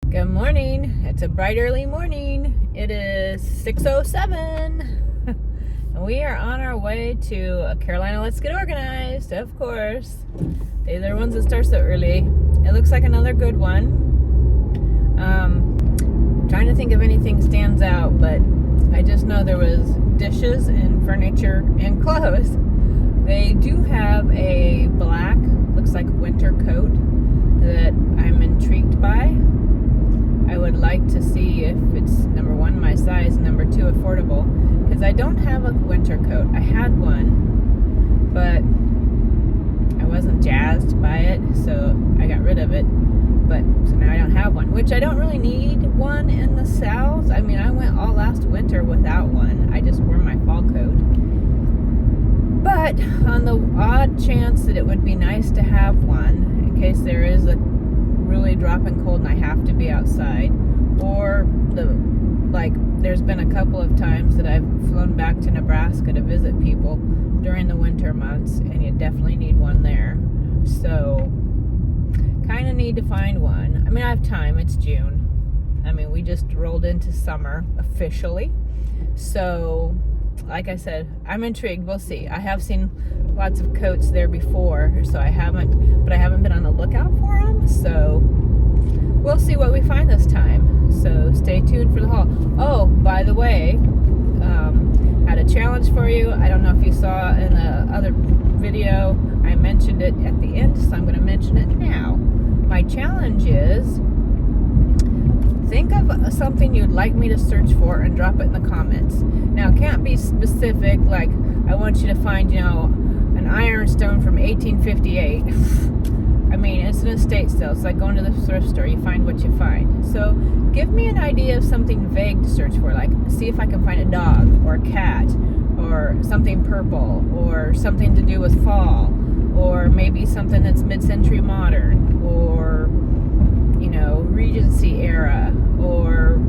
Good morning. It's a bright early morning. It is 6:07 and we are on our way to Carolina Let's Get Organized, of course. They're the ones that start so early. It looks like another good one. Trying to think if anything stands out, but I just know there was dishes and furniture and clothes. They do have a black, looks like winter coat that I'm intrigued by. I would like to see if it's, number one, my size, number two, affordable, because I don't have a winter coat. I had one, but I wasn't jazzed by it, so I got rid of it. But so now I don't have one, which I don't really need one in the South. I mean, I went all last winter without one. I just wore my fall coat. But on the odd chance that it would be nice to have one in case there is a really dropping cold and I have to be outside, or there's been a couple of times that I've flown back to Nebraska to visit people during the winter months, and you definitely need one there. So kind of need to find one. I mean, I have time. It's June. I mean, we just rolled into summer officially. So like I said, I'm intrigued. We'll see. I have seen lots of coats there before, so I haven't been on the lookout for them. So we'll see what we find this time. So stay tuned for the haul. Oh, by the way, had a challenge for you. I don't know if you saw in the other video, I mentioned it at the end, so I'm going to mention it now. My challenge is, think of something you'd like me to search for and drop it in the comments. Now, it can't be specific, like I want you to find, an ironstone from 1858. I mean, it's an estate sale. It's like going to the thrift store. You find what you find. So give me an idea of something vague to search for, like see if I can find a dog or a cat or something purple or something to do with fall, or maybe something that's mid-century modern, or Regency era, or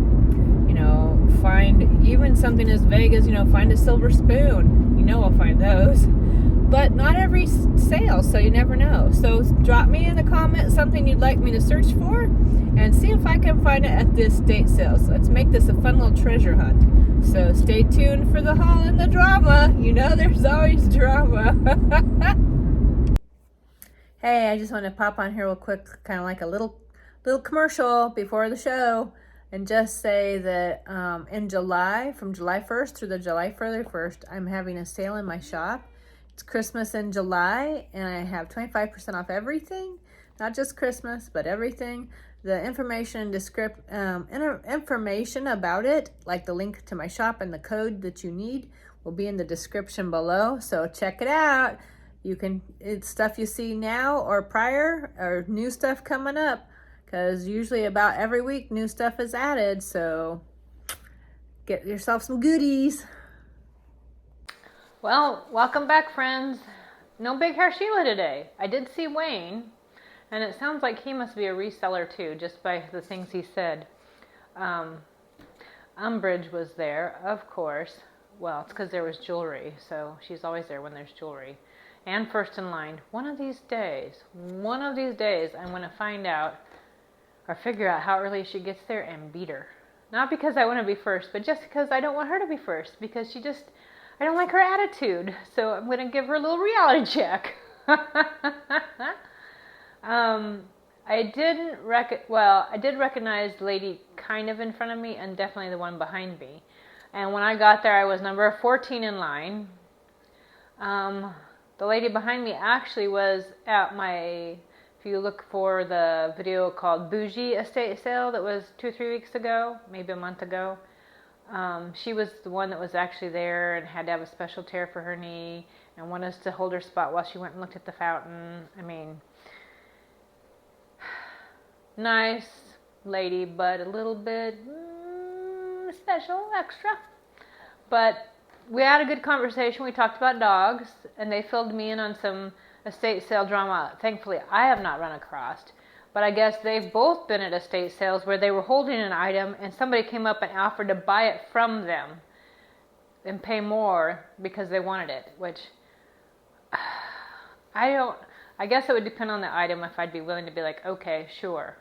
find even something as vague as find a silver spoon. I'll find those, but not every sale, so you never know. So drop me in the comments something you'd like me to search for and see if I can find it at this estate sale. So let's make this a fun little treasure hunt. So stay tuned for the haul and the drama. There's always drama. Hey, I just want to pop on here real quick, kind of like a little commercial before the show, and just say that in July, from July 1st through the July 31st, I'm having a sale in my shop. It's Christmas in July, and I have 25% off everything, not just Christmas, but everything. The information information about it, like the link to my shop and the code that you need, will be in the description below. So check it out. It's stuff you see now or prior, or new stuff coming up, because usually about every week new stuff is added. So get yourself some goodies. Well, welcome back, friends. No Big Hair Sheila today. I did see Wayne, and it sounds like he must be a reseller too, just by the things he said. Umbridge was there, of course. Well, it's because there was jewelry, so she's always there when there's jewelry. And first in line. One of these days, I'm going to find out or figure out how early she gets there and beat her. Not because I want to be first, but just because I don't want her to be first, because I don't like her attitude. So I'm going to give her a little reality check. I did recognize the lady kind of in front of me, and definitely the one behind me. And when I got there, I was number 14 in line. The lady behind me actually was at if you look for the video called Bougie Estate sale that was 2 or 3 weeks ago, maybe a month ago, she was the one that was actually there and had to have a special tear for her knee and wanted us to hold her spot while she went and looked at the fountain. I mean, nice lady, but a little bit special, extra. But we had a good conversation. We talked about dogs, and they filled me in on some estate sale drama. Thankfully, I have not run across, but I guess they've both been at estate sales where they were holding an item and somebody came up and offered to buy it from them and pay more because they wanted it, which I guess it would depend on the item if I'd be willing to be like, okay, sure.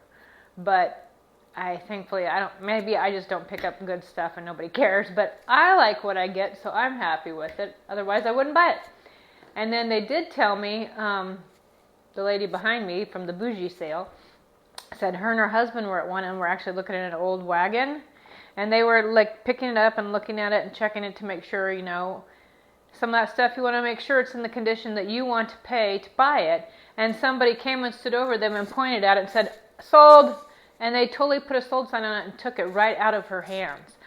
But thankfully, maybe I just don't pick up good stuff and nobody cares, but I like what I get, so I'm happy with it. Otherwise, I wouldn't buy it. And then they did tell me, the lady behind me from the Bougie sale said her and her husband were at one and were actually looking at an old wagon, and they were like picking it up and looking at it and checking it to make sure, you know, some of that stuff you want to make sure it's in the condition that you want to pay to buy it. And somebody came and stood over them and pointed at it and said, "Sold!" And they totally put a sold sign on it and took it right out of her hands.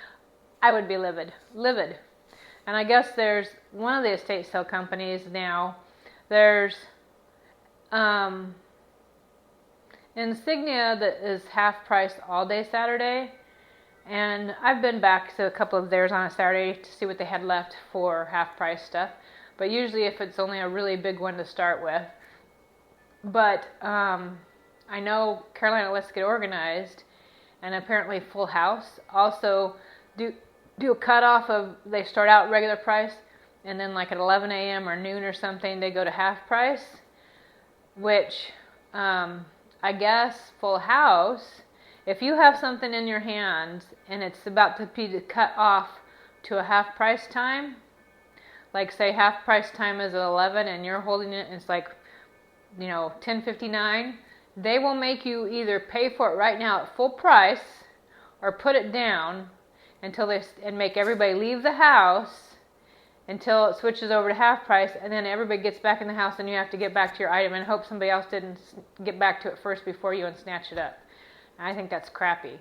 I would be livid. And I guess there's one of the estate sale companies now, there's Insignia that is half price all day Saturday. And I've been back to a couple of theirs on a Saturday to see what they had left for half price stuff. But usually if it's only a really big one to start with. But I know Carolina Let's Get Organized and apparently Full House also do a cutoff of, they start out regular price and then like at 11 a.m. or noon or something they go to half price, which I guess Full House, if you have something in your hands and it's about to be cut off to a half price time, like say half price time is at 11 and you're holding it and it's like, you know, 10:59, they will make you either pay for it right now at full price or put it down until and make everybody leave the house until it switches over to half price, and then everybody gets back in the house and you have to get back to your item and hope somebody else didn't get back to it first before you and snatch it up. And I think that's crappy.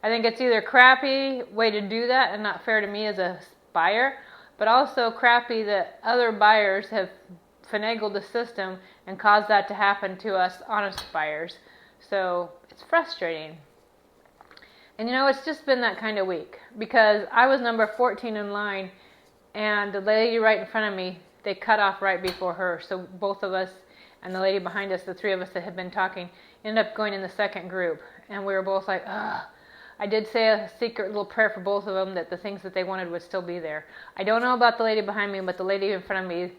I think it's either crappy way to do that and not fair to me as a buyer, but also crappy that other buyers have finagled the system and caused that to happen to us honest buyers. So it's frustrating. And you know, it's just been that kind of week because I was number 14 in line and the lady right in front of me, they cut off right before her. So both of us and the lady behind us, the three of us that had been talking, ended up going in the second group. And we were both like, ugh. I did say a secret little prayer for both of them that the things that they wanted would still be there. I don't know about the lady behind me, but the lady in front of me,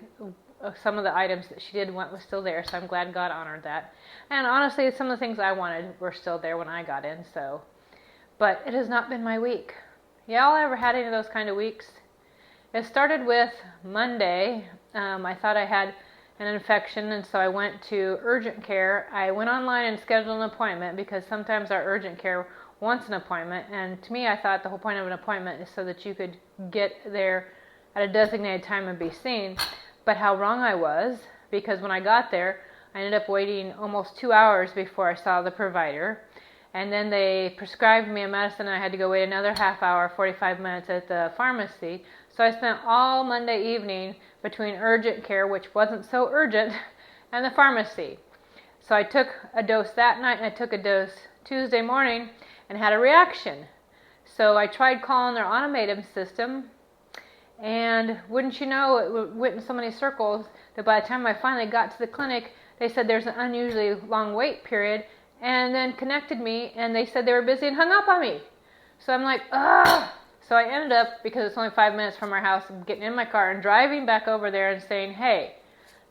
some of the items that she did want was still there, so I'm glad God honored that. And honestly, some of the things I wanted were still there when I got in, so. But it has not been my week. Y'all ever had any of those kind of weeks? It started with Monday. I thought I had an infection, and so I went to urgent care. I went online and scheduled an appointment because sometimes our urgent care wants an appointment, and to me I thought the whole point of an appointment is so that you could get there at a designated time and be seen. But how wrong I was, because when I got there, I ended up waiting almost 2 hours before I saw the provider. And then they prescribed me a medicine and I had to go wait another half hour, 45 minutes at the pharmacy. So I spent all Monday evening between urgent care, which wasn't so urgent, and the pharmacy. So I took a dose that night and I took a dose Tuesday morning and had a reaction. So I tried calling their automated system, and wouldn't you know, it went in so many circles that by the time I finally got to the clinic, they said there's an unusually long wait period, and then connected me, and they said they were busy and hung up on me. So I'm like, ugh. So I ended up, because it's only 5 minutes from our house, getting in my car and driving back over there and saying, hey,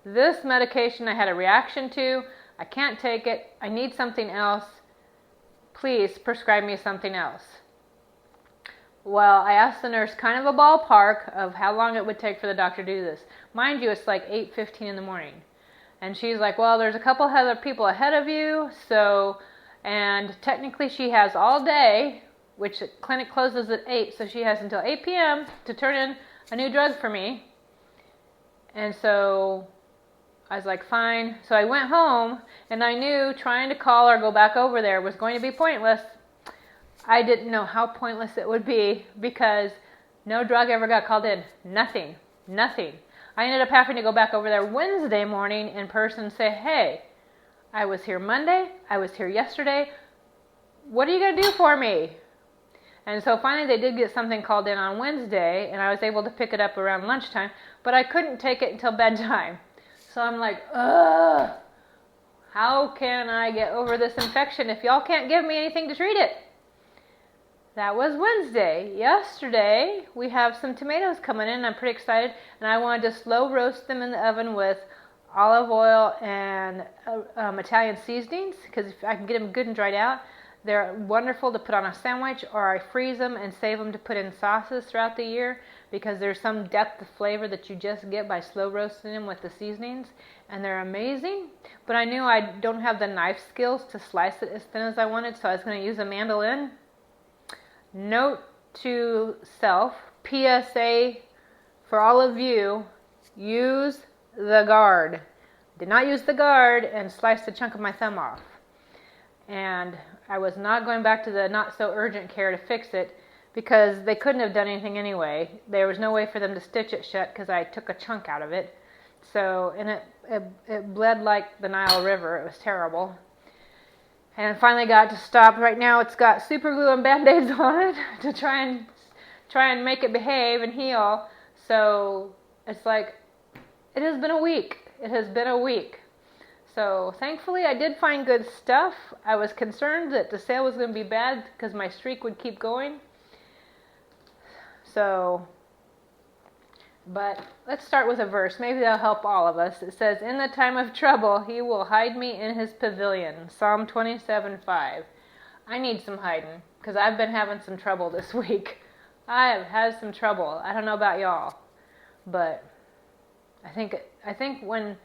this medication I had a reaction to, I can't take it, I need something else, please prescribe me something else. Well, I asked the nurse kind of a ballpark of how long it would take for the doctor to do this. Mind you, it's like 8:15 in the morning. And she's like, well, there's a couple other people ahead of you, so, and technically she has all day, which the clinic closes at 8, so she has until 8 p.m. to turn in a new drug for me. And so I was like, fine. So I went home, and I knew trying to call or go back over there was going to be pointless. I didn't know how pointless it would be because no drug ever got called in. Nothing. I ended up having to go back over there Wednesday morning in person and say, hey, I was here Monday, I was here yesterday, what are you going to do for me? And so finally they did get something called in on Wednesday, and I was able to pick it up around lunchtime, but I couldn't take it until bedtime. So I'm like, ugh, how can I get over this infection if y'all can't give me anything to treat it? That was Wednesday. Yesterday, we have some tomatoes coming in. I'm pretty excited, and I wanted to slow roast them in the oven with olive oil and Italian seasonings, because if I can get them good and dried out, They're wonderful to put on a sandwich, or I freeze them and save them to put in sauces throughout the year, because there's some depth of flavor that you just get by slow roasting them with the seasonings, and they're amazing. But I knew I don't have the knife skills to slice it as thin as I wanted, so I was going to use a mandolin. Note to self, PSA for all of you, use the guard. Did not use the guard and slice a chunk of my thumb off. And I was not going back to the not so urgent care to fix it, because they couldn't have done anything anyway. There was no way for them to stitch it shut because I took a chunk out of it. So, and it bled like the Nile River. It was terrible. And finally got to stop. Right now it's got super glue and Band-Aids on it to try and make it behave and heal. So it's like, it has been a week. It has been a week. So thankfully I did find good stuff. I was concerned that the sale was going to be bad because my streak would keep going. So, but let's start with a verse. Maybe that'll help all of us. It says, in the time of trouble, he will hide me in his pavilion. Psalm 27:5. I need some hiding because I've been having some trouble this week. I have had some trouble. I don't know about y'all, but I think when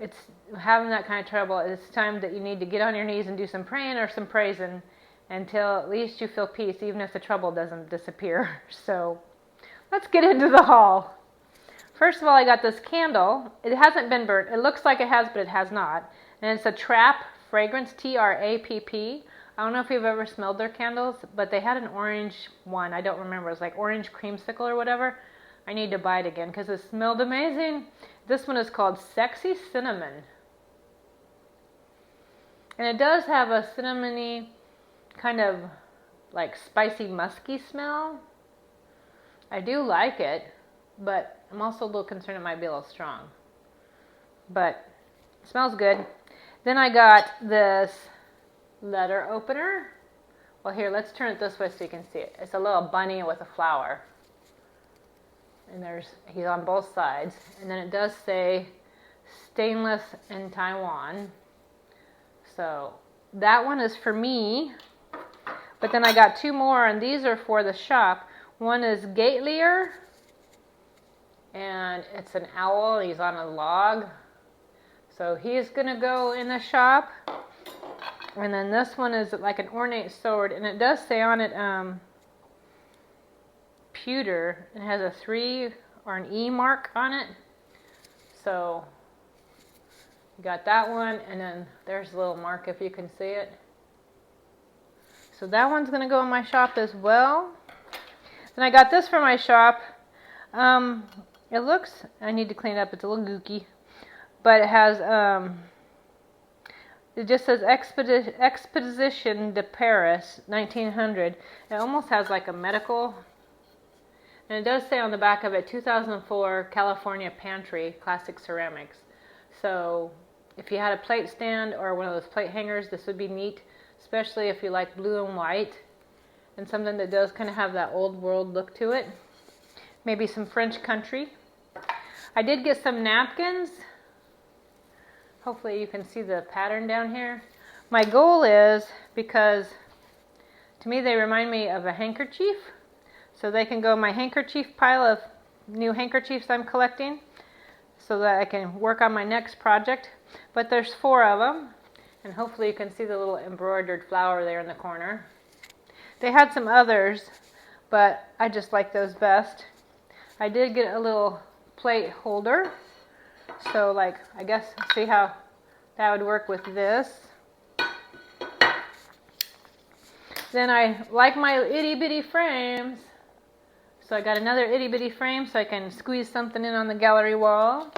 it's having that kind of trouble, it's time that you need to get on your knees and do some praying or some praising until at least you feel peace, even if the trouble doesn't disappear. So let's get into the haul. First of all, I got this candle. It hasn't been burnt. It looks like it has, but it has not. And it's a Trapp fragrance, Trapp. I don't know if you've ever smelled their candles, but they had an orange one. I don't remember. It was like orange creamsicle or whatever. I need to buy it again because it smelled amazing. This one is called Sexy Cinnamon. And it does have a cinnamony, kind of like spicy, musky smell. I do like it, but I'm also a little concerned it might be a little strong. But it smells good. Then I got this letter opener. Well, here, let's turn it this way so you can see it. It's a little bunny with a flower. And he's on both sides. And then it does say stainless in Taiwan. So that one is for me. But then I got two more, and these are for the shop. One is Gatelier, and it's an owl. He's on a log. So he's going to go in the shop. And then this one is like an ornate sword, and it does say on it pewter. It has a 3 or an E mark on it. So you got that one, and then there's a little mark if you can see it. So that one's going to go in my shop as well. Then I got this for my shop. It looks, I need to clean it up, it's a little gooky. But it has, it just says Exposition de Paris, 1900. It almost has like a medical. And it does say on the back of it, 2004 California Pantry, Classic Ceramics. So if you had a plate stand or one of those plate hangers, this would be neat, especially if you like blue and white and something that does kind of have that old world look to it. Maybe some French country. I did get some napkins. Hopefully you can see the pattern down here. My goal is, because to me they remind me of a handkerchief, so they can go in my handkerchief pile of new handkerchiefs I'm collecting so that I can work on my next project. But there's 4 of them, and hopefully you can see the little embroidered flower there in the corner. They had some others, but I just like those best. I did get a little plate holder, so like, I guess, see how that would work with this. Then I like my itty bitty frames, so I got another itty bitty frame so I can squeeze something in on the gallery wall.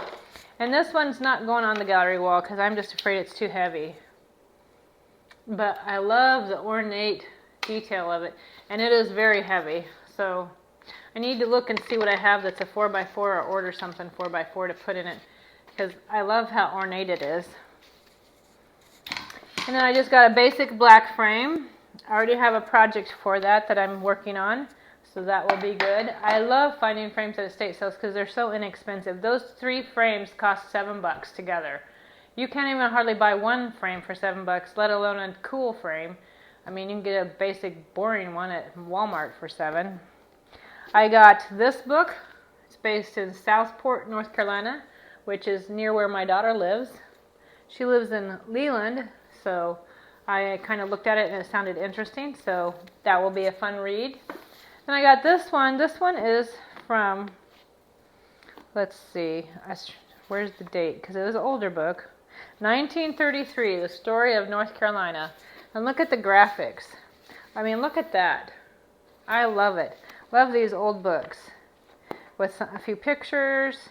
And this one's not going on the gallery wall because I'm just afraid it's too heavy. But I love the ornate detail of it, and it is very heavy. So I need to look and see what I have that's a 4x4 or order something 4x4 to put in it, because I love how ornate it is. And then I just got a basic black frame. I already have a project for that I'm working on, so that will be good. I love finding frames at estate sales because they're so inexpensive. Those 3 frames cost $7 together. You can't even hardly buy one frame for $7, let alone a cool frame. I mean, you can get a basic, boring one at Walmart for $7. I got this book. It's based in Southport, North Carolina, which is near where my daughter lives. She lives in Leland, so I kind of looked at it and it sounded interesting, so that will be a fun read. Then I got this one. This one is from, let's see, where's the date? Because it was an older book. 1933, The Story of North Carolina. And look at the graphics. I mean, look at that. I love it. Love these old books. With a few pictures.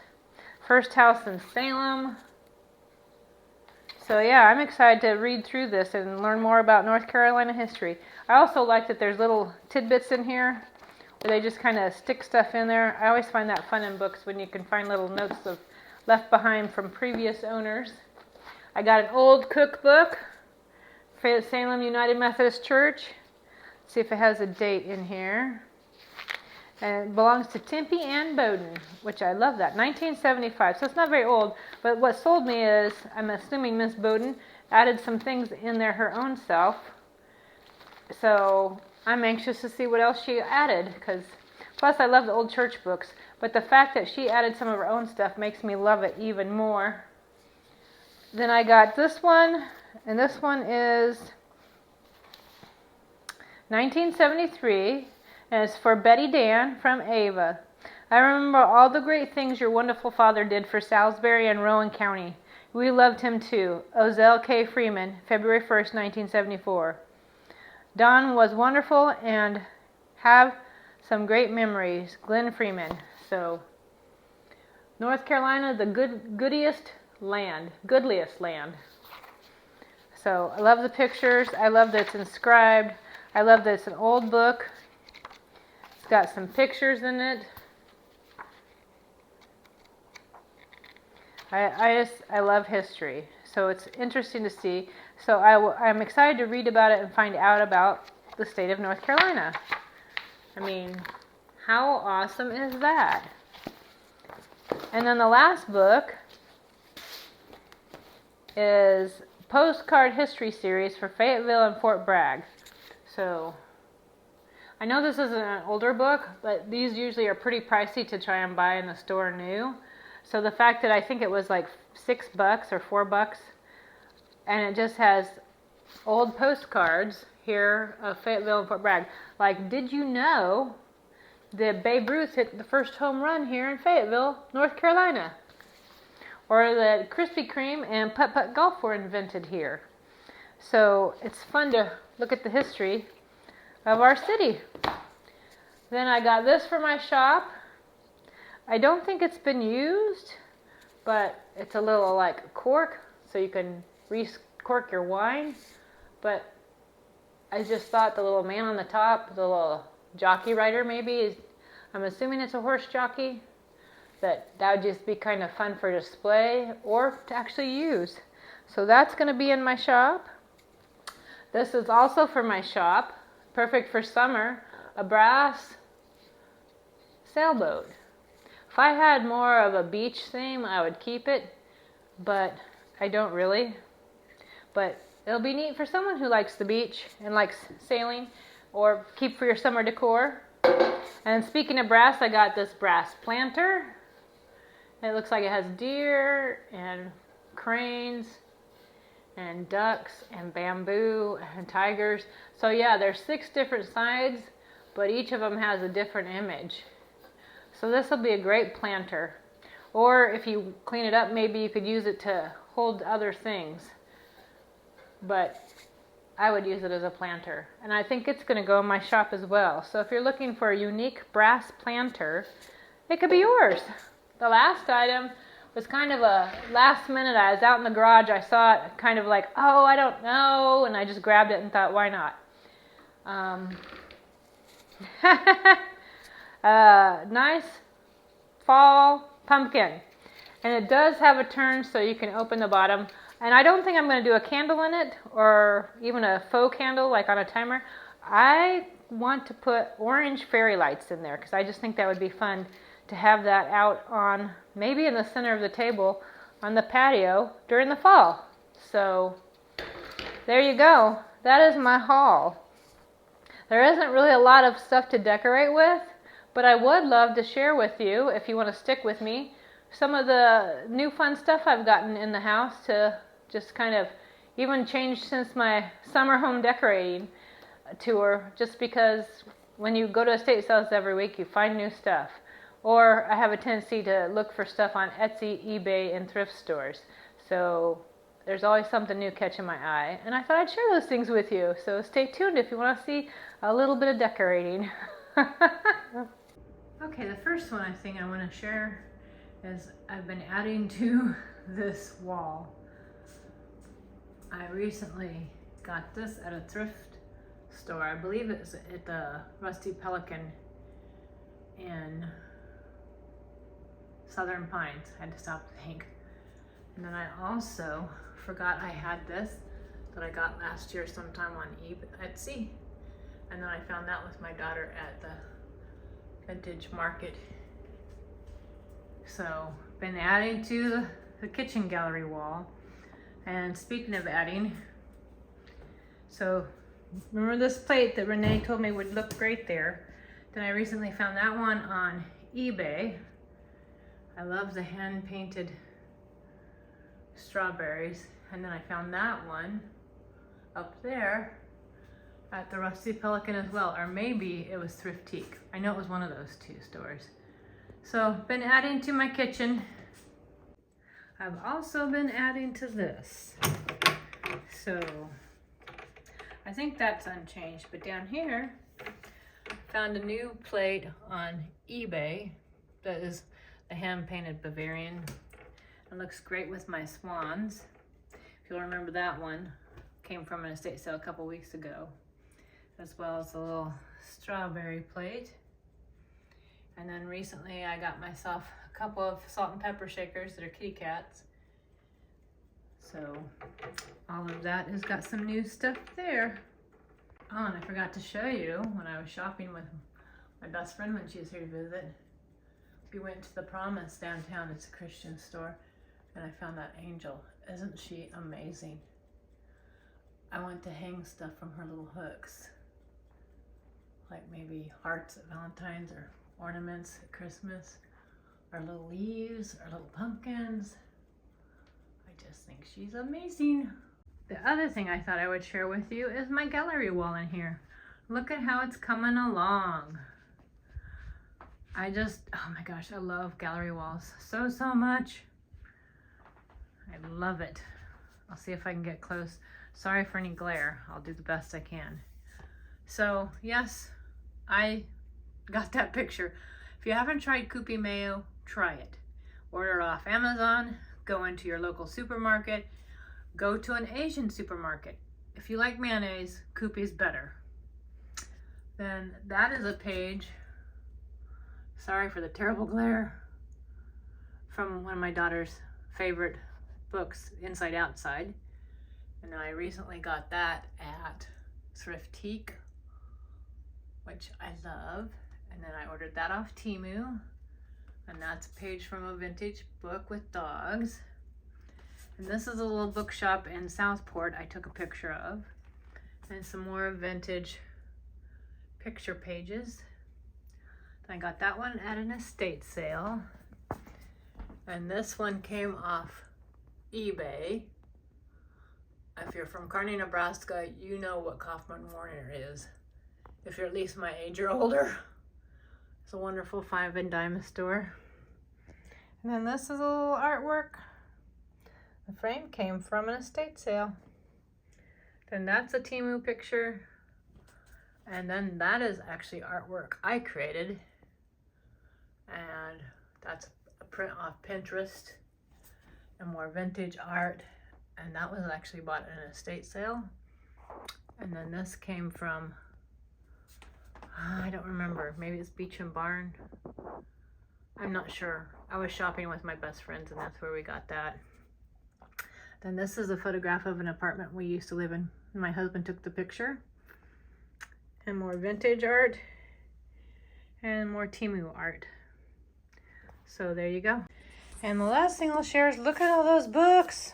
First house in Salem. So yeah, I'm excited to read through this and learn more about North Carolina history. I also like that there's little tidbits in here where they just kind of stick stuff in there. I always find that fun in books when you can find little notes of left behind from previous owners. I got an old cookbook, Salem United Methodist Church. Let's see if it has a date in here. And it belongs to Tempe Ann Bowden, which I love that. 1975, so it's not very old. But what sold me is, I'm assuming Miss Bowden added some things in there her own self. So I'm anxious to see what else she added. Plus I love the old church books. But the fact that she added some of her own stuff makes me love it even more. Then I got this one, and this one is 1973, and it's for Betty Dan from Ava. I remember all the great things your wonderful father did for Salisbury and Rowan County. We loved him too. Ozell K. Freeman, February 1st, 1974. Don was wonderful and have some great memories. Glenn Freeman. So, North Carolina, the goodliest land. So, I love the pictures. I love that it's inscribed. I love that it's an old book. It's got some pictures in it. I love history. So, it's interesting to see. So, I'm excited to read about it and find out about the state of North Carolina. I mean, how awesome is that? And then the last book is Postcard History Series for Fayetteville and Fort Bragg. So, I know this isn't an older book, but these usually are pretty pricey to try and buy in the store new. So the fact that I think it was like $6 or $4, and it just has old postcards here of Fayetteville and Fort Bragg. Like, did you know that Babe Ruth hit the first home run here in Fayetteville, North Carolina? Or that Krispy Kreme and putt-putt golf were invented here. So it's fun to look at the history of our city. Then I got this for my shop. I don't think it's been used, but it's a little like cork, so you can re-cork your wine. But I just thought the little man on the top, the little jockey rider maybe, I'm assuming it's a horse jockey, that would just be kind of fun for display or to actually use. So that's going to be in my shop. This is also for my shop, perfect for summer, a brass sailboat. If I had more of a beach theme, I would keep it, but I don't really. But it'll be neat for someone who likes the beach and likes sailing, or keep for your summer decor. And speaking of brass, I got this brass planter. It looks like it has deer and cranes and ducks and bamboo and tigers. So yeah, there's 6 different sides, but each of them has a different image. So this will be a great planter. Or if you clean it up, maybe you could use it to hold other things. But I would use it as a planter. And I think it's going to go in my shop as well. So if you're looking for a unique brass planter, it could be yours. The last item was kind of a last minute. I was out in the garage. I saw it kind of like, oh, I don't know. And I just grabbed it and thought, why not? Nice fall pumpkin. And it does have a turn so you can open the bottom. And I don't think I'm going to do a candle in it or even a faux candle like on a timer. I want to put orange fairy lights in there because I just think that would be fun to have that out on, maybe in the center of the table on the patio during the fall. So there you go. That is my haul. There isn't really a lot of stuff to decorate with, but I would love to share with you, if you want to stick with me, some of the new fun stuff I've gotten in the house to just kind of even change since my summer home decorating tour, just because when you go to estate sales every week, you find new stuff. Or I have a tendency to look for stuff on Etsy, eBay, and thrift stores. So there's always something new catching my eye. And I thought I'd share those things with you. So stay tuned if you want to see a little bit of decorating. Okay, the first one I want to share is I've been adding to this wall. I recently got this at a thrift store. I believe it's at the Rusty Pelican in Southern Pines. I had to stop to think. And then I also forgot I had this that I got last year sometime on Etsy. And then I found that with my daughter at the vintage market. So been adding to the kitchen gallery wall. And speaking of adding, so remember this plate that Renee told me would look great there? Then I recently found that one on eBay. I love the hand painted strawberries. And then I found that one up there at the Rusty Pelican as well, or maybe it was Thrift. I know it was one of those two stores. So been adding to my kitchen. I've also been adding to this. So I think that's unchanged, but down here found a new plate on eBay that is the hand painted Bavarian. It looks great with my swans. If you'll remember, that one came from an estate sale a couple weeks ago, as well as a little strawberry plate. And then recently I got myself a couple of salt and pepper shakers that are kitty cats. So all of that has got some new stuff there. Oh, and I forgot to show you when I was shopping with my best friend when she was here to visit. We went to the Promise downtown. It's a Christian store. And I found that angel. Isn't she amazing? I want to hang stuff from her little hooks. Like maybe hearts at Valentine's, or ornaments at Christmas, or little leaves, or little pumpkins. I just think she's amazing. The other thing I thought I would share with you is my gallery wall in here. Look at how it's coming along. Oh my gosh, I love gallery walls so much. I love it. I'll see if I can get close. Sorry for any glare. I'll do the best I can. So yes, I got that picture. If you haven't tried Kewpie mayo, try it. Order it off Amazon, go into your local supermarket, go to an Asian supermarket. If you like mayonnaise, Kewpie's better. Then that is a page, sorry for the terrible glare, from one of my daughter's favorite books, Inside Outside. And I recently got that at Thrift, which I love. And then I ordered that off Temu. And that's a page from a vintage book with dogs. And this is a little bookshop in Southport I took a picture of. And some more vintage picture pages. I got that one at an estate sale. And this one came off eBay. If you're from Kearney, Nebraska, you know what Kaufman Warner is. If you're at least my age or older. It's a wonderful 5 and dime store. And then this is a little artwork. The frame came from an estate sale. Then that's a Temu picture. And then that is actually artwork I created. And that's a print off Pinterest and more vintage art. And that was actually bought at an estate sale. And then this came from, I don't remember, maybe it's Beach and Barn. I'm not sure. I was shopping with my best friends and that's where we got that. Then this is a photograph of an apartment we used to live in. My husband took the picture. And more vintage art. And more Temu art. So there you go. And the last thing I'll share is look at all those books.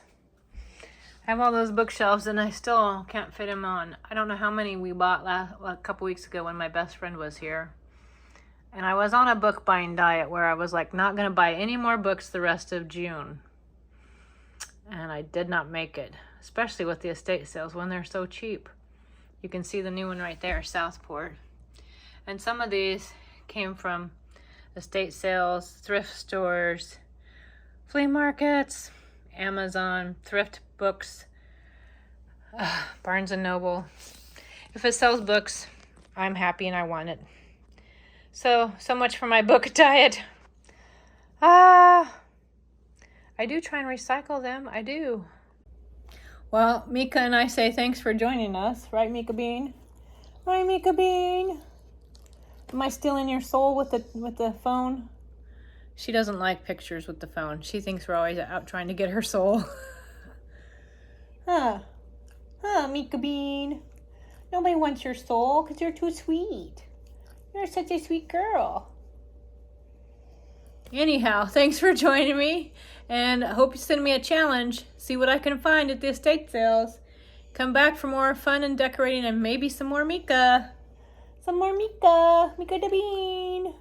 have all those bookshelves and I still can't fit them on. I don't know how many we bought a couple weeks ago when my best friend was here. And I was on a book buying diet where I was like not going to buy any more books the rest of June. And I did not make it, especially with the estate sales when they're so cheap. You can see the new one right there, Southport. And some of these came from estate sales, thrift stores, flea markets, Amazon, thrift books, Barnes & Noble. If it sells books, I'm happy and I want it. So much for my book diet. I do try and recycle them. I do. Well, Mika and I say thanks for joining us. Right, Mika Bean? Right, Mika Bean? Am I stealing your soul with the phone? She doesn't like pictures with the phone. She thinks we're always out trying to get her soul. Huh, Mika Bean. Nobody wants your soul because you're too sweet. You're such a sweet girl. Anyhow, thanks for joining me. And I hope you send me a challenge. See what I can find at the estate sales. Come back for more fun and decorating and maybe some more Mika. Some more Mika. Mika the Bean.